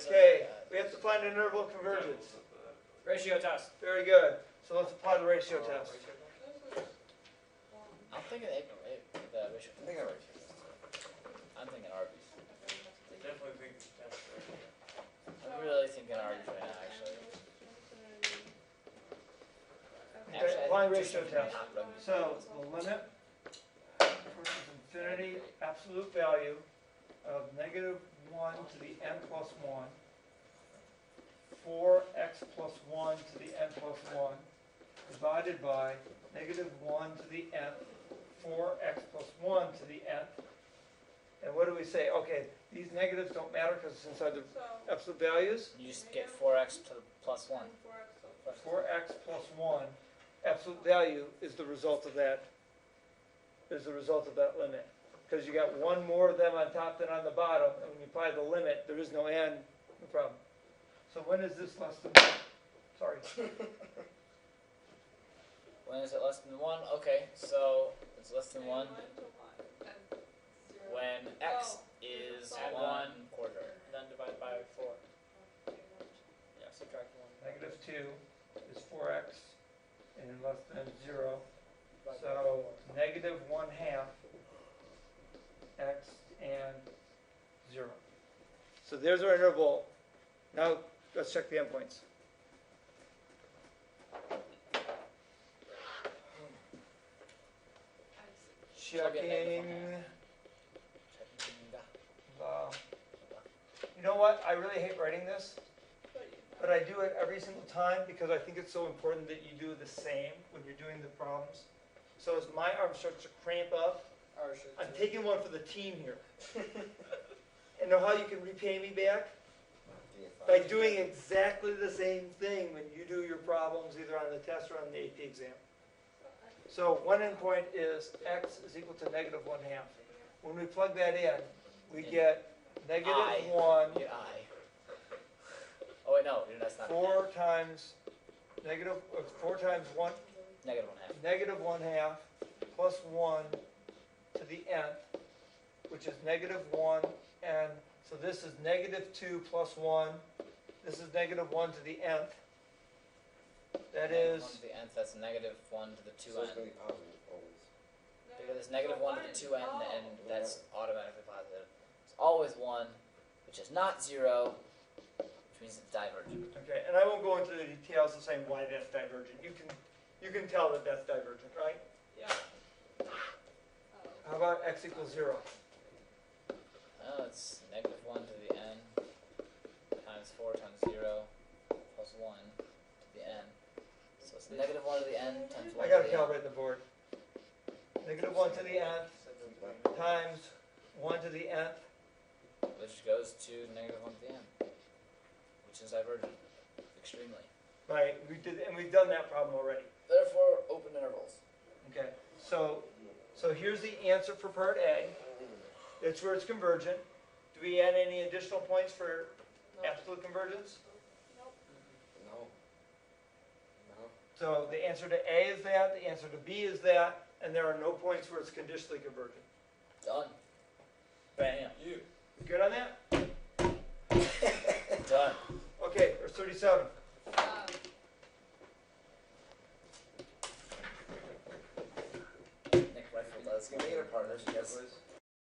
Okay, we have to find an interval of convergence. Ratio test. Very good. So let's apply the ratio test. I'm thinking the ratio. I'm thinking Arby's. Definitely think test. I'm really thinking Arby's right now, actually. Okay, applying ratio test. So the limit versus infinity absolute value of negative 1 to the n plus 1, 4x plus 1 to the n plus 1, divided by negative 1 to the nth, 4x plus 1 to the nth. And what do we say? Okay, these negatives don't matter because it's inside the absolute values. You just get 4x to the plus 1. 4x plus 1 absolute value is the result of that limit. Because you got one more of them on top than on the bottom, and when you apply the limit, there is no n, no problem. So when is this less than 1? Sorry. When is it less than 1? Okay, so it's less than 1 when x is Add 1 quarter. Then divide by 4. Yeah, subtract 1. Negative 2 is 4x and less than 0. So negative 1/2 x and 0. So there's our interval. Now let's check the endpoints. Checking. You know what? I really hate writing this, but I do it every single time because I think it's so important that you do the same when you're doing the problems. So as my arm starts to cramp up, I'm taking one for the team here. And know how you can repay me back? By doing exactly the same thing when you do your problems either on the test or on the AP exam. So one endpoint is x is equal to negative 1/2. When we plug that in, we get negative 1. You get I. Oh wait, no, that's not. 4 times negative 4 times 1 Negative 1/2. negative 1/2 plus 1 to the nth, which is negative 1, and so this is negative 2 plus 1. This is negative 1 to the nth. That is 1 to the nth. That's negative 1 to the 2n. So it's going to be positive always. Because it's negative 1 to the 2n, and that's automatically positive. It's always 1, which is not 0, which means it's divergent. okay, and I won't go into the details of saying why that's divergent. You can tell that that's divergent, right? Yeah. How about x equals 0? Oh, it's negative 1 to the n times 4 times 0 plus 1 to the n. So it's negative 1 to the n times 1 I to got to the n. calibrate the board. Negative 1 to the nth times 1 to the nth. Which goes to negative 1 to the n, which is divergent, extremely. Right, we've done that problem already. Therefore, open intervals. Okay, so here's the answer for part A. It's where it's convergent. Do we add any additional points for absolute convergence? No. No. So the answer to A is that, the answer to B is that, and there are no points where it's conditionally convergent. Done. Bam. You. Good on that? Done. Okay, there's 37. Nick Rifle does. Can we get a partnership, please?